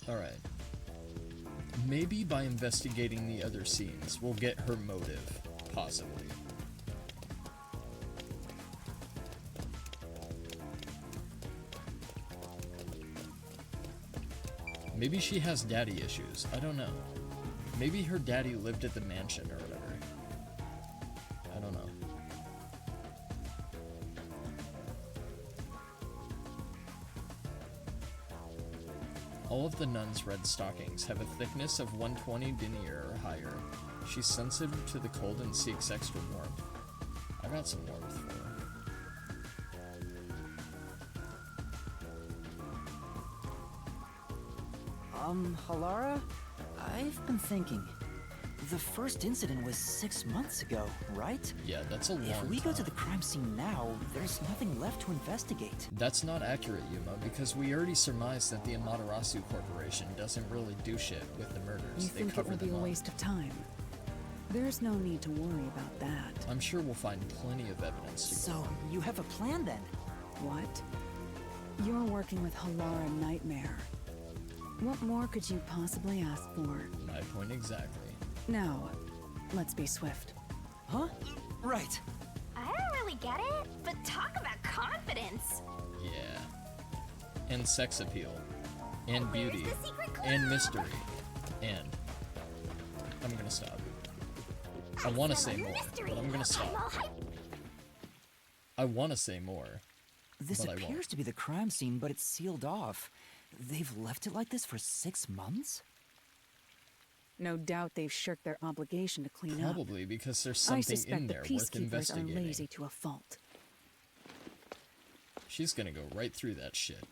Alright. Maybe by investigating the other scenes, we'll get her motive. Possibly. Maybe she has daddy issues. I don't know. Maybe her daddy lived at the mansion or whatever. I don't know. All of the nuns' red stockings have a thickness of 120 denier or higher. She's sensitive to the cold and seeks extra warmth. I got some warmth for her. Halara? I've been thinking. The first incident was 6 months ago, right? Yeah, that's a long time. If we go to the crime scene now, there's nothing left to investigate. That's not accurate, Yuma, because we already surmised that the Amaterasu Corporation doesn't really do shit with the murders. You think it will be a waste of time? There's no need to worry about that. I'm sure we'll find plenty of evidence to So, you have a plan then? What? You're working with Halara Nightmare. What more could you possibly ask for? My point exactly. Now, let's be swift. Huh? Right. I don't really get it, but talk about confidence. Yeah. And sex appeal. And beauty. Where's the secret clue? And mystery. And... I'm gonna stop. I want to say more, but I'm gonna stop. I want to say more, This but I won't. appears to be the crime scene, but it's sealed off. They've left it like this for 6 months? No doubt they've shirked their obligation to clean up. Probably because there's I something suspect in the there worth peacekeepers are investigating. lazy to a fault. She's gonna go right through that shit.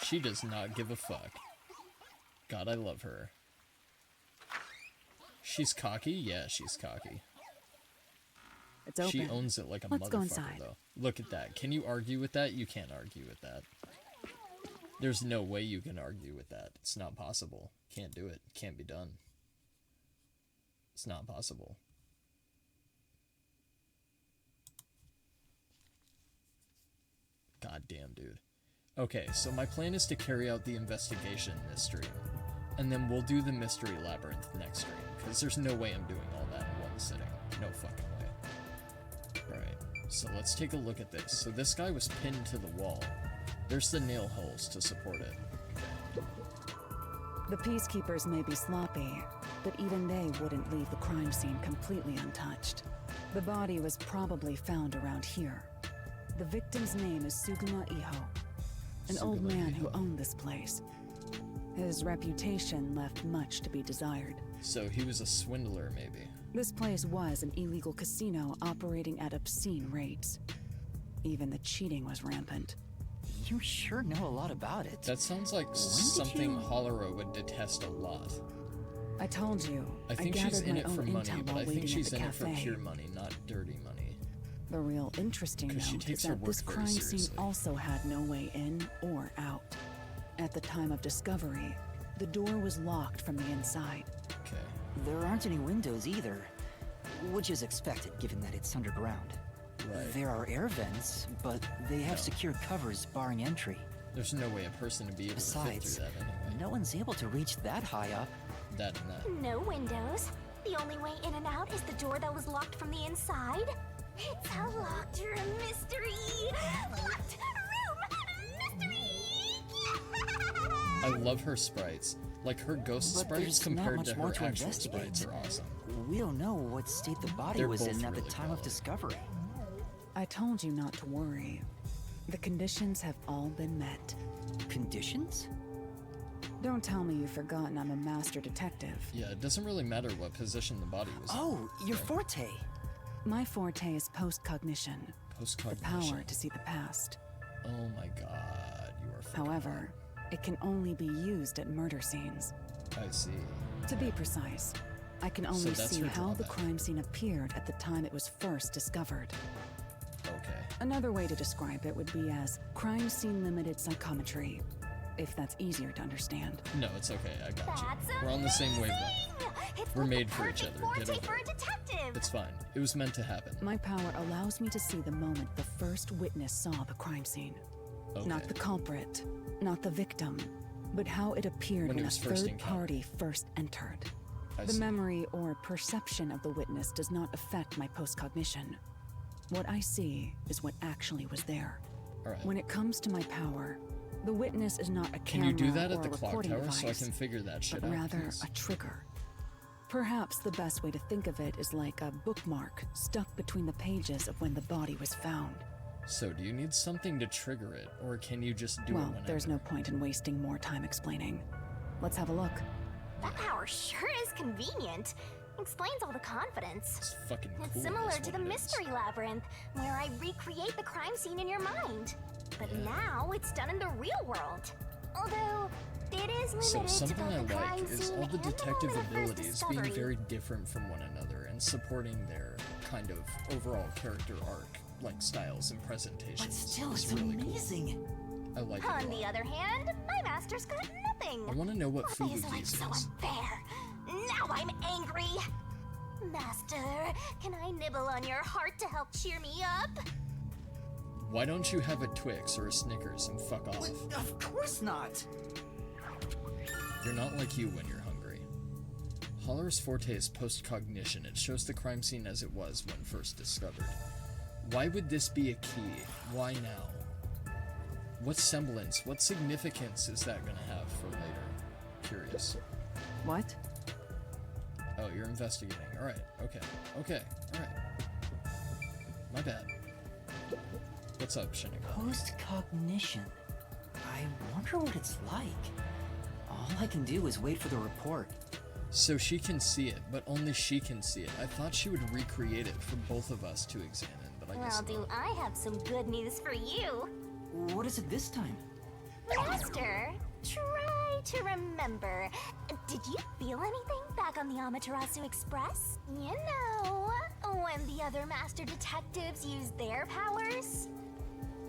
She does not give a fuck. God, I love her. She's cocky? Yeah, she's cocky. It's open. She owns it like a Let's go motherfucker, inside. though. Look at that. Can you argue with that? You can't argue with that. There's no way you can argue with that. It's not possible. Can't do it. Can't be done. It's not possible. God damn, dude. Okay, so my plan is to carry out the investigation this stream. And then we'll do the mystery labyrinth next stream. Because there's no way I'm doing all that in one sitting. No fucking way. Alright, so let's take a look at this. So this guy was pinned to the wall. There's the nail holes to support it. The peacekeepers may be sloppy, but even they wouldn't leave the crime scene completely untouched. The body was probably found around here. The victim's name is Suguma Iho, an old man who owned this place. His reputation left much to be desired. So he was a swindler, maybe. This place was an illegal casino operating at obscene rates. Even the cheating was rampant. You sure know a lot about it. That sounds like something Hollerer would detest a lot. I told you, I think gathered she's in my it for own money, intel but while I think waiting she's at in the it for cafe. pure money, not dirty money. The real interesting 'Cause she note takes is her that work this very crime scene seriously. also had no way in or out. At the time of discovery, the door was locked from the inside. Okay. There aren't any windows either, which is expected given that it's underground. Right. There are air vents, but they have secure covers barring entry. There's no way a person would be able to fit Besides, through that anyway. no one's able to reach that high up. That and that. No windows. The only way in and out is the door that was locked from the inside. It's a locked room mystery. Locked room mystery. I love her sprites. Like her ghost But sprites there's not compared much to more her to actual investigate. sprites are awesome. We don't know what state the body They're was both in at the really time of quality. discovery. I told you not to worry. The conditions have all been met. Conditions? Don't tell me you've forgotten I'm a master detective. Yeah, it doesn't really matter what position the body was Oh, your forte. My forte is post-cognition, in. the Post-cognition. power to see the past. Oh my god, you are fucking However, it can only be used at murder scenes. hot. I see. To be precise, I can only that's see her how the drawback. crime scene appeared at the time it was first discovered. Okay. Another way to describe it would be as crime scene limited psychometry, if that's easier to understand. No, it's okay, I got That's you. We're on the same wavelength. It's We're like the made for each perfect other. Get forte over for a it. detective. It's fine. It was meant to happen. My power allows me to see the moment the first witness saw the crime scene. Okay. Not the culprit, not the victim, but how it appeared When it when a was first third encountered. party first entered. I The see. memory or perception of the witness does not affect my postcognition. What I see is what actually was there. Alright. When it comes to my power, the witness is not a Can camera you do that or at the a clock recording tower device, so I can figure that shit but out? rather please? a trigger. Perhaps the best way to think of it is like a bookmark stuck between the pages of when the body was found. So do you need something to trigger it, or can you just do it Well, whenever? there's no point in wasting more time explaining. Let's have a look. That power sure is convenient. Explains all the confidence. It's fucking cool. It's similar is to what the it is. mystery labyrinth, where I recreate the crime scene in your mind. But Yeah. now it's done in the real world. Although, it is limited So to something both I the crime like is scene all the and detective moment of first abilities being discovery. very different from one another and supporting their kind of overall character arc, like styles and presentations. But still, is it's really amazing. Cool. I like it On a the lot. other hand, my master's got nothing. I want to know what Why is life Fubuki's so is. unfair? Now I'm angry. Master, can I nibble on your heart to help cheer me up? Why don't you have a Twix or a Snickers and fuck off? Of course not. You're not like you when you're hungry. Holler's forte is postcognition. It shows the crime scene as it was when first discovered. Why would this be a key? Why now? What semblance, what significance is that gonna have for later? Curious. What? Oh, you're investigating. Alright, okay, alright. My bad. What's up, Shinigami? Postcognition. I wonder what it's like. All I can do is wait for the report. So she can see it, but only she can see it. I thought she would recreate it for both of us to examine, but I guess Well, do I have some good news for you? What is it this time? Master, try to remember. Did you feel anything back on the Amaterasu Express? You know, when the other master detectives used their powers?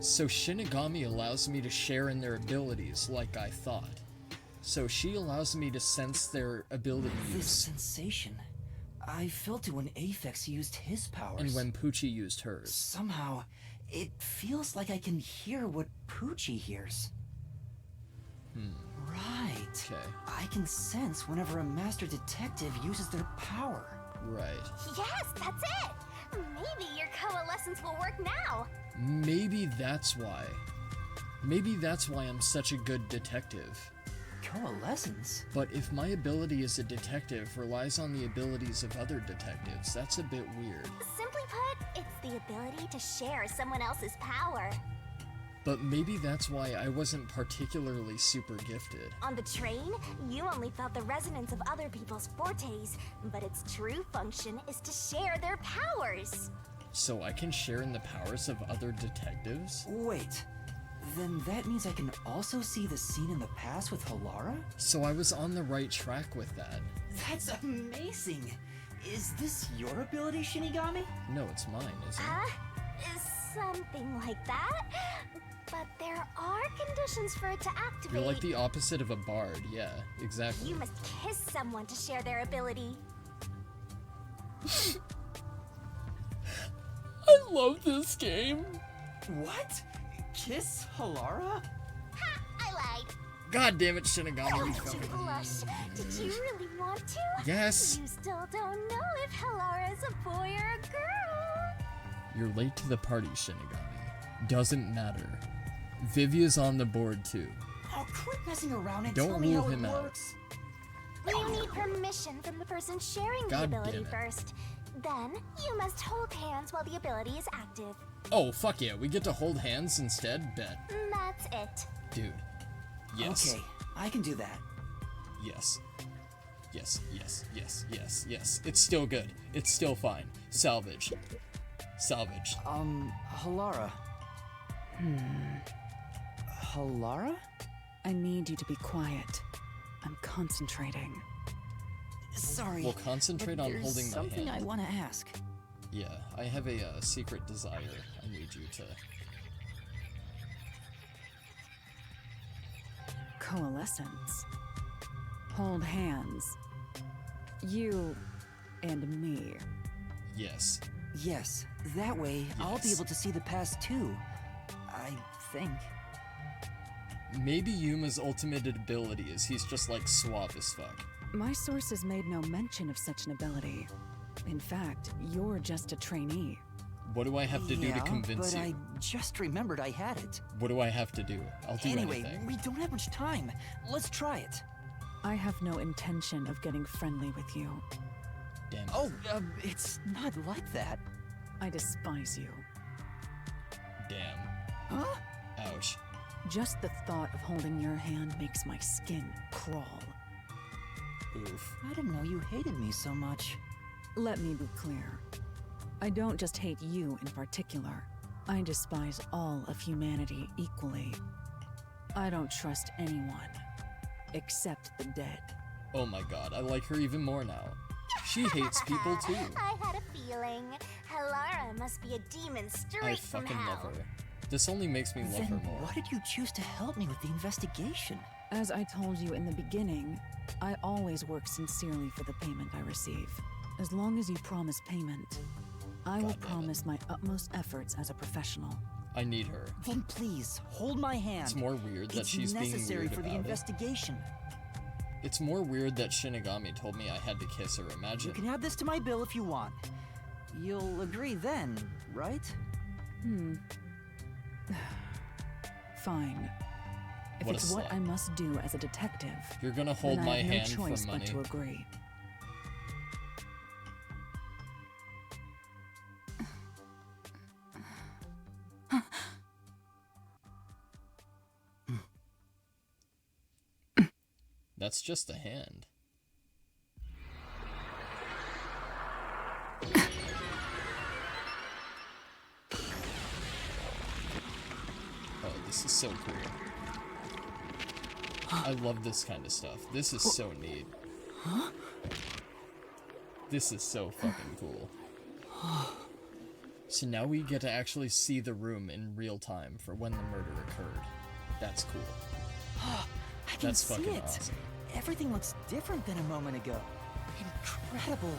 So Shinigami allows me to share in their abilities like I thought. So she allows me to sense their ability This use. sensation. I felt it when Aphex used his powers. And when Poochie used hers. Somehow, it feels like I can hear what Poochie hears. Right. Okay. I can sense whenever a master detective uses their power. Right. Yes, that's it! Maybe your coalescence will work now. Maybe that's why. Maybe that's why I'm such a good detective. Coalescence? But if my ability as a detective relies on the abilities of other detectives, that's a bit weird. Simply put, it's the ability to share someone else's power. But maybe that's why I wasn't particularly super gifted. On the train, you only felt the resonance of other people's fortes, but its true function is to share their powers. So I can share in the powers of other detectives? Wait. Then that means I can also see the scene in the past with Halara? So I was on the right track with that. That's amazing! Is this your ability, Shinigami? No, it's mine, isn't it? Something like that. But there are conditions for it to activate. You're like the opposite of a bard, yeah, exactly. You must kiss someone to share their ability. I love this game! What? Kiss Halara? Ha! I lied. God damn it, Shinigami, you Don't you fucking... blush. Did you really want to? Yes! You still don't know if Halara is a boy or a girl. You're late to the party, Shinigami. Doesn't matter. Vivia's on the board too. Oh, quit messing around and Don't tell me rule how him it out. works. You need permission from the person sharing God the ability damn it. first. Then, you must hold hands while the ability is active. Oh, fuck yeah, we get to hold hands instead? Bet. That's it. Dude. Yes. Okay, I can do that. Yes. Yes, yes, yes, yes, yes. It's still good. It's still fine. Salvage. Salvage. Halara. Halara? I need you to be quiet. I'm concentrating. Sorry. We'll concentrate but on there's holding my something hand. I want to ask. Yeah, I have a secret desire. I need you to... Coalescence. Hold hands. You and me. Yes. Yes, that way I'll be Yes. able to see the past too. I think. Maybe Yuma's ultimate ability is he's just like suave as fuck. My sources made no mention of such an ability. In fact, you're just a trainee. What do I have to do to convince but you? I just remembered I had it. What do I have to do? I'll do Anyway, anything. we don't have much time. Let's try it. I have no intention of getting friendly with you. Damn. Oh, it's not like that. I despise you. Damn. Huh? Ouch. Just the thought of holding your hand makes my skin crawl. Oof. I didn't know you hated me so much. Let me be clear. I don't just hate you in particular. I despise all of humanity equally. I don't trust anyone, except the dead. Oh my god, I like her even more now. She hates people too. I had a feeling. Halara must be a demon straight I from fucking hell. love her. This only makes me love Then her more. why did you choose to help me with the investigation? As I told you in the beginning, I always work sincerely for the payment I receive. As long as you promise payment, I will God damn it. promise my utmost efforts as a professional. I need her. Then please, hold my hand. It's more weird that It's she's being necessary weird for the about it. investigation. It's more weird that Shinigami told me I had to kiss her. You Imagine. can add this to my bill if you want. You'll agree then, right? Fine. If What a it's what I slut. must do as a detective, You're gonna hold then my I have no hand choice for but money. to agree. That's just a hand. Oh, this is so cool. I love this kind of stuff. This is so neat. This is so fucking cool. So now we get to actually see the room in real time for when the murder occurred. That's cool. I can That's see fucking it. awesome. Everything looks different than a moment ago. Incredible.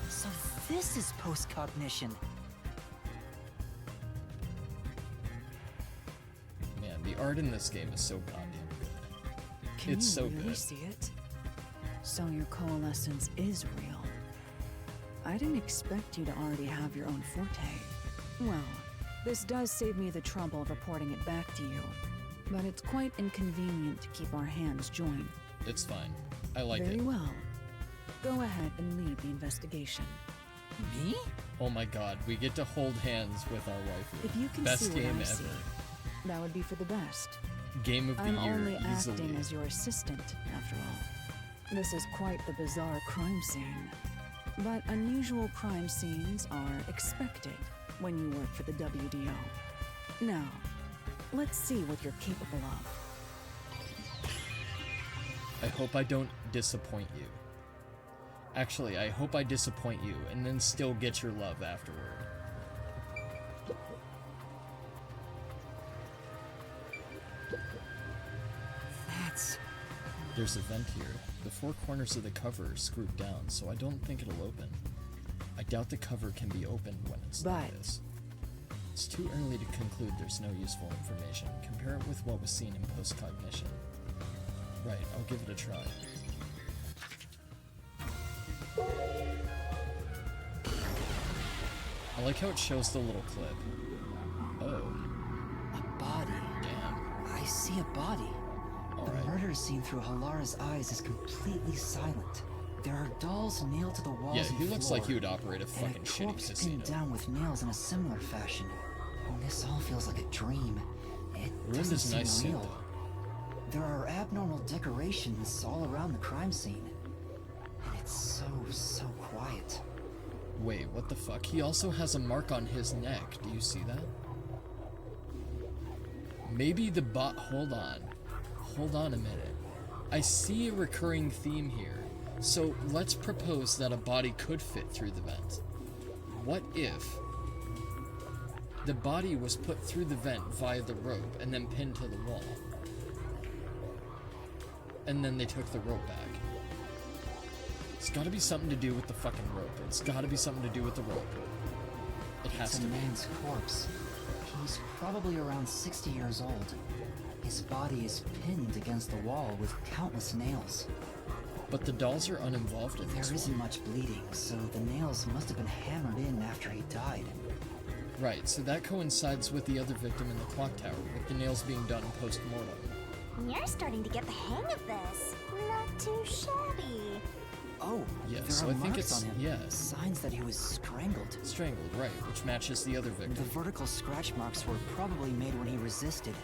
So this is post-cognition. Man, the art in this game is so goddamn good. Can It's you so really good. see it? So your coalescence is real. I didn't expect you to already have your own forte. Well, this does save me the trouble of reporting it back to you. But it's quite inconvenient to keep our hands joined. It's fine. I like Very it. well. Go ahead and lead the investigation. Me? Oh my god, we get to hold hands with our waifu. If you can Best see what game I ever. see, that would be for the best. Game of the I'm year, only easily. acting as your assistant, after all. This is quite the bizarre crime scene. But unusual crime scenes are expected when you work for the WDO. Now, let's see what you're capable of. I hope I don't disappoint you. Actually, I hope I disappoint you and then still get your love afterward. That's... There's a vent here. The four corners of the cover are screwed down, so I don't think it'll open. I doubt the cover can be opened when it's like But- this. It's too early to conclude there's no useful information. Compare it with what was seen in post-cognition. Right, I'll give it a try. I like how it shows the little clip. Oh, a body. damn. I see a body. The Alright. murder scene through Halara's eyes is completely silent. There are dolls nailed to the walls Yeah, and he looks floor, like he would operate a and fucking a shitty corpse casino. pinned down with nails in a similar fashion. And this all feels like a dream. It Ruined doesn't his seem nice suit, real. though. There are abnormal decorations all around the crime scene. And it's so quiet. Wait, what the fuck? He also has a mark on his neck. Do you see that? Maybe the bot. Hold on. Hold on a minute. I see a recurring theme here. So let's propose that a body could fit through the vent. What if the body was put through the vent via the rope and then pinned to the wall? And then they took the rope back. It's gotta be something to do with the fucking rope. It's gotta be something to do with the rope. It has It's a to be. man's corpse. He's probably around 60 years old. His body is pinned against the wall with countless nails. But the dolls are uninvolved in this There isn't one. much bleeding, so the nails must have been hammered in after he died. Right, so that coincides with the other victim in the clock tower, with the nails being done post-mortem. You're starting to get the hang of this. Not too shabby. Oh, Yeah, there so are I think marks it's- on him. yeah. Signs that he was strangled. Strangled, right, which matches the other The victim. vertical scratch marks were probably made when he resisted.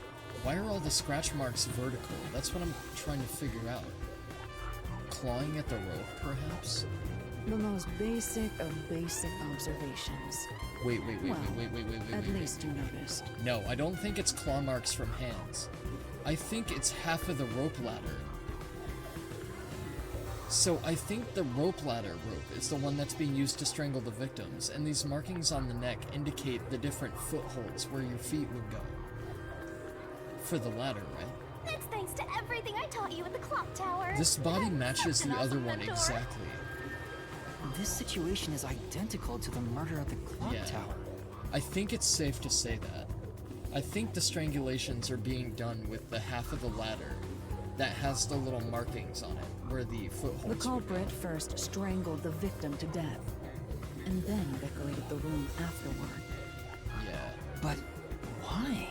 Why are all the scratch marks vertical? That's what I'm trying to figure out. Clawing at the rope, perhaps? The most basic of basic observations. Wait. At least you noticed. No, I don't think it's claw marks from hands. I think it's half of the rope ladder. So I think the rope ladder rope is the one that's being used to strangle the victims, and these markings on the neck indicate the different footholds where your feet would go. For the ladder, right? That's thanks to everything I taught you at the clock tower. This body I'm matches such an the other awesome one mentor. exactly. This situation is identical to the murder at the clock Yeah. tower. I think it's safe to say that. I think the strangulations are being done with the half of the ladder that has the little markings on it, where the footholds The would go. culprit first strangled the victim to death, and then decorated the room afterward. Yeah. But why?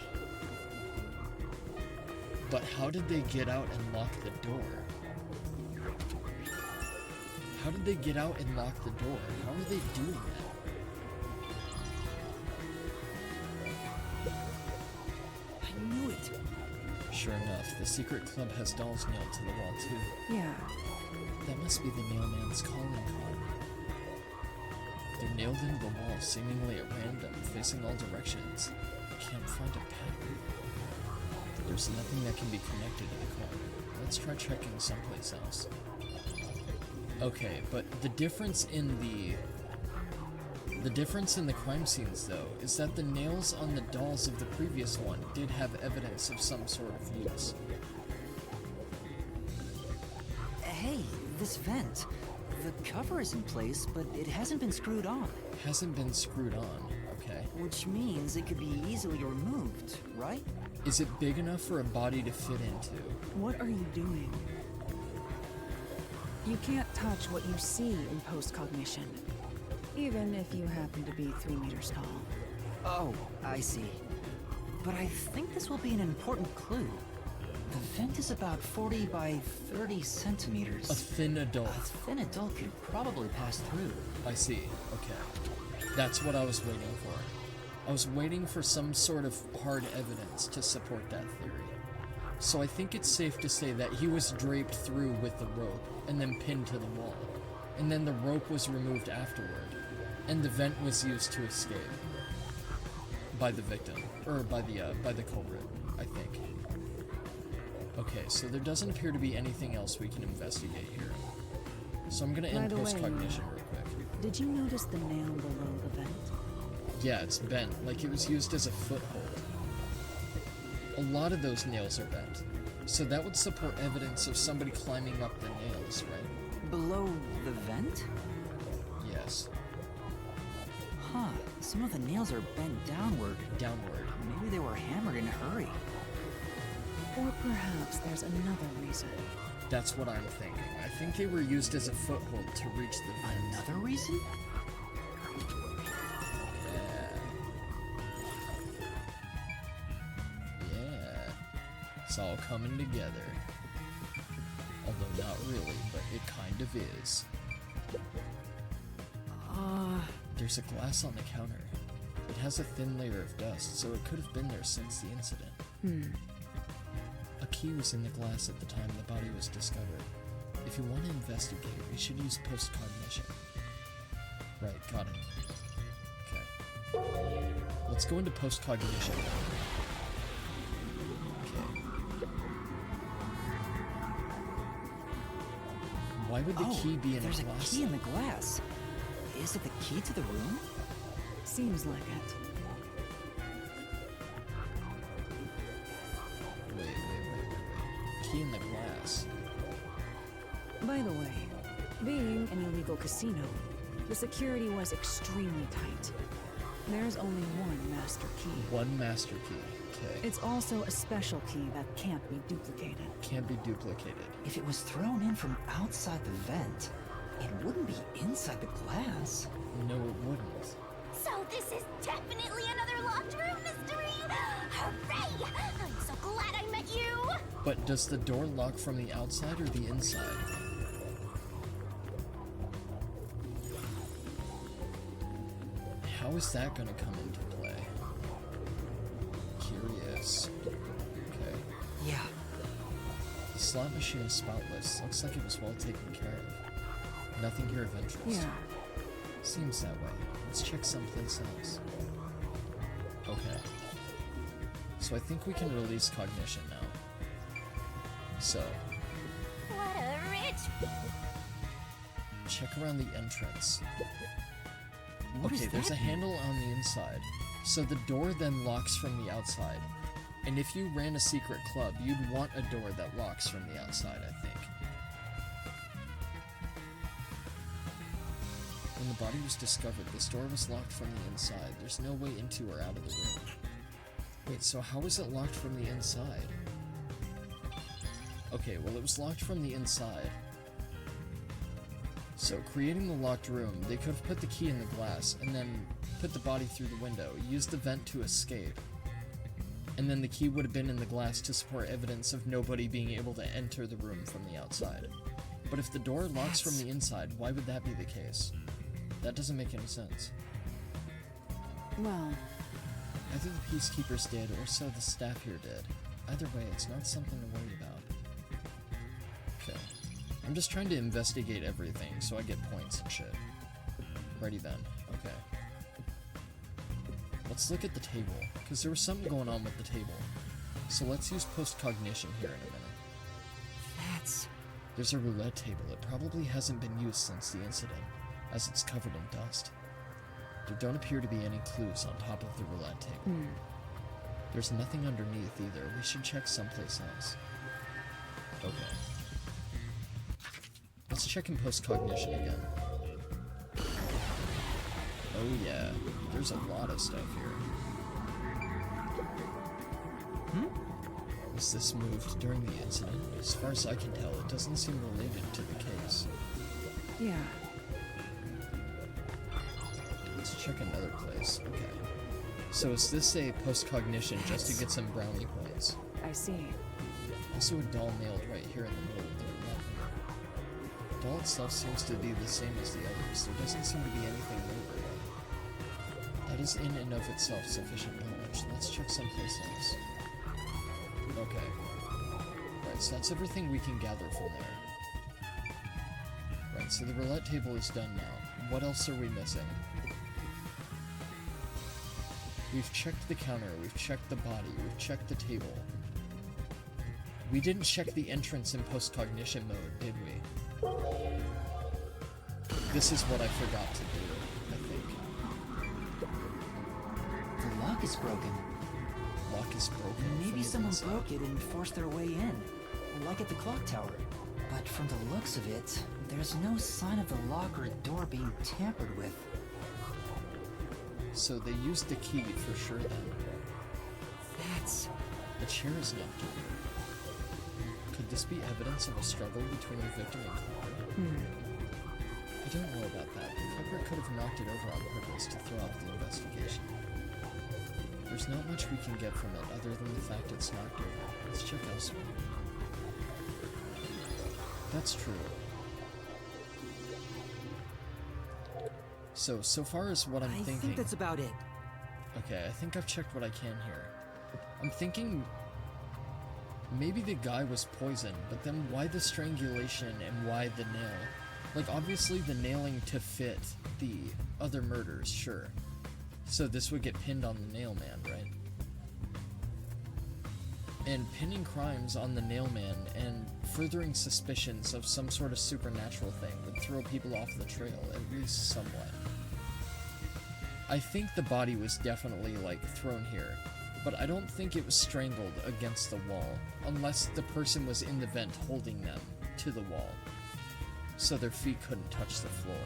But how did they get out and lock the door? How did they get out and lock the door? How are they doing that? I knew it. Sure enough, the secret club has dolls nailed to the wall too. Yeah, That must be the nailman's calling card. They're nailed into the wall, seemingly at random, facing all directions. Can't find a pattern. There's nothing that can be connected to the club. Let's try checking someplace else. Okay, but the difference in the crime scenes, though, is that the nails on the dolls of the previous one did have evidence of some sort of use. Hey, this vent. The cover is in place, but it hasn't been screwed on. Hasn't been screwed on, okay. Which means it could be easily removed, right? Is it big enough for a body to fit into? what are you doing? You can't touch what you see in postcognition, even if you happen to be 3 meters tall. Oh, I see. But I think this will be an important clue. The vent is about 40 by 30 centimeters. A thin adult. A thin adult could probably pass through. I see, okay. That's what I was waiting for. I was waiting for some sort of hard evidence to support that theory. So I think it's safe to say that he was draped through with the rope and then pinned to the wall. And then the rope was removed afterward. And the vent was used to escape. By the victim. Or by the culprit, I think. Okay, so there doesn't appear to be anything else we can investigate here. So I'm gonna end By the way, post-cognition real quick. Did you notice the nail below the vent? Yeah, it's bent, like it was used as a foothold. A lot of those nails are bent. So that would support evidence of somebody climbing up the nails, right? Below the vent? Yes. Huh, some of the nails are bent downward. Downward. Maybe they were hammered in a hurry. Or perhaps there's another reason. That's what I'm thinking. I think they were used as a foothold to reach the vent. Another reason? Yeah. It's all coming together. Although not really, but it kind of is. There's a glass on the counter. It has a thin layer of dust, so it could have been there since the incident. A key was in the glass at the time the body was discovered. If you want to investigate, we should use postcognition. Right, got it. Okay. Let's go into postcognition. Okay. Why would the key be in there's a glass? a key in the glass. Is it the key to the room? Seems like it. Wait. Key in the glass. By the way, being an illegal casino, the security was extremely tight. There's only one master key. One master key. Okay. It's also a special key that can't be duplicated. Can't be duplicated. If it was thrown in from outside the vent, it wouldn't be inside the glass. No, it wouldn't. So this is definitely another locked room mystery! Hooray! I'm so glad I met you! But does the door lock from the outside or the inside? How is that gonna come into play? Curious. Okay. Yeah. The slot machine is spotless. Looks like it was well taken care of. Nothing here of interest. Yeah. Seems that way. Let's check someplace else. Okay. So I think we can release cognition now. So, What a rich... check around the entrance. What Okay, is there's that? a handle on the inside. So the door then locks from the outside. And if you ran a secret club, you'd want a door that locks from the outside, I think. When the body was discovered, this door was locked from the inside. There's no way into or out of the room. Wait, so how is it locked from the inside? Okay, well it was locked from the inside. So, creating the locked room, they could have put the key in the glass, and then put the body through the window, used the vent to escape. And then the key would have been in the glass to support evidence of nobody being able to enter the room from the outside. But if the door locks from the inside, why would that be the case? That doesn't make any sense. Well, Either the peacekeepers did, or so the staff here did. Either way, it's not something to worry about. Okay. I'm just trying to investigate everything, so I get points and shit. Righty then. Okay. Let's look at the table, because there was something going on with the table. So let's use post-cognition here in a minute. That's... There's a roulette table. It probably hasn't been used since the incident, as it's covered in dust. There don't appear to be any clues on top of the roulette table. There's nothing underneath either. We should check someplace else. Okay. Let's check in post-cognition again. Oh yeah, there's a lot of stuff here. Was this moved during the incident? As far as I can tell, it doesn't seem related to the case. yeah. Let's check another place. Okay. So is this a post-cognition just to get some brownie points? I see. Also a doll nailed right here in the middle of the room. The doll itself seems to be the same as the others. There doesn't seem to be anything noteworthy. That is in and of itself sufficient knowledge. Let's check someplace else. Okay. Right, so that's everything we can gather from there. Right, so the roulette table is done now. What else are we missing? We've checked the counter, we've checked the body, we've checked the table. We didn't check the entrance in post-cognition mode, did we? This is what I forgot to do, I think. The lock is broken. Lock is broken. Maybe from the someone inside. broke it and forced their way in, like at the clock tower. But from the looks of it, there's no sign of the lock or door being tampered with. So they used the key for sure then. That's... The chair is not doing. Could this be evidence of a struggle between the victim and culprit? I don't know about that. The culprit could have knocked it over on purpose to throw off the investigation. There's not much we can get from it other than the fact it's knocked over. Let's check elsewhere. That's true. So far as what I'm I thinking... think that's about it. Okay, I think I've checked what I can here. I'm thinking maybe the guy was poisoned, but then why the strangulation and why the nail? Like, obviously the nailing to fit the other murders, sure. So this would get pinned on the nail man, right? And pinning crimes on the nail man and furthering suspicions of some sort of supernatural thing would throw people off the trail, at least somewhat. I think the body was definitely, like, thrown here, but I don't think it was strangled against the wall, unless the person was in the vent holding them to the wall, so their feet couldn't touch the floor.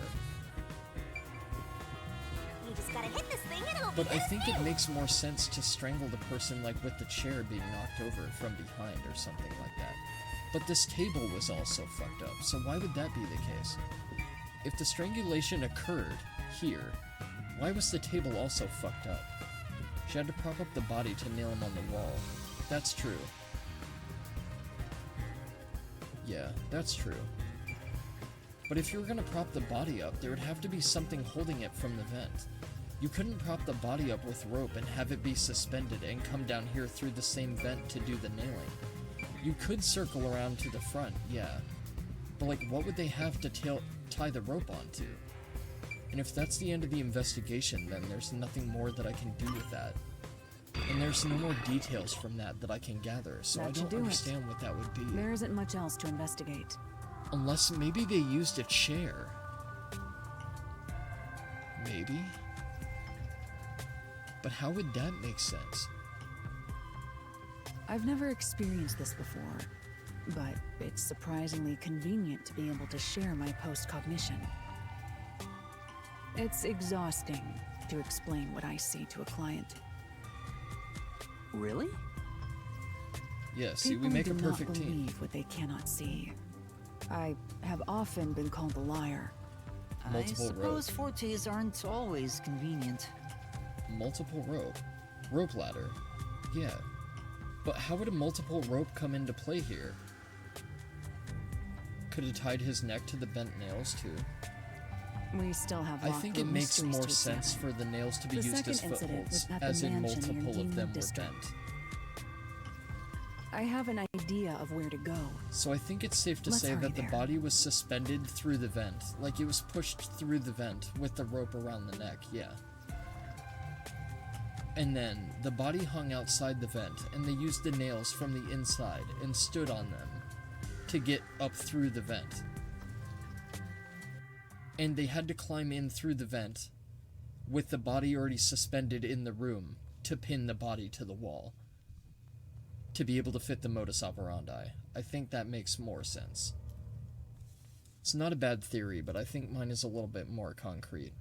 We just gotta hit this thing and it'll But be I think it ew. makes more sense to strangle the person like with the chair being knocked over from behind or something like that. But this table was also fucked up, so why would that be the case? If the strangulation occurred here, why was the table also fucked up? She had to prop up the body to nail him on the wall. That's true. Yeah, that's true. But if you were gonna prop the body up, there would have to be something holding it from the vent. You couldn't prop the body up with rope and have it be suspended and come down here through the same vent to do the nailing. You could circle around to the front, yeah. But like, what would they have to tie the rope onto? And if that's the end of the investigation, then there's nothing more that I can do with that. And there's no more details from that I can gather, so That I should don't do it. understand what that would be. There isn't much else to investigate. Unless maybe they used a chair. Maybe? But how would that make sense? I've never experienced this before, but it's surprisingly convenient to be able to share my post-cognition. It's exhausting to explain what I see to a client. Really? Yeah, see, we People make do a perfect not team. believe what they cannot see. I have often been called a liar. Multiple I suppose fortes aren't always convenient. Multiple rope. Rope ladder. Yeah. But how would a multiple rope come into play here? Could have tied his neck to the bent nails too. We still have I locked think it room makes mysteries more to sense examine. for the nails to be The used as second incident was footholds, at the as in mansion near multiple of Yuma them were district. bent. I have an idea of where to go. So I think it's safe to Let's say hurry that the there. body was suspended through the vent, like it was pushed through the vent with the rope around the neck, yeah. And then the body hung outside the vent, and they used the nails from the inside and stood on them to get up through the vent. And they had to climb in through the vent with the body already suspended in the room to pin the body to the wall to be able to fit the modus operandi. I think that makes more sense. It's not a bad theory, but I think mine is a little bit more concrete.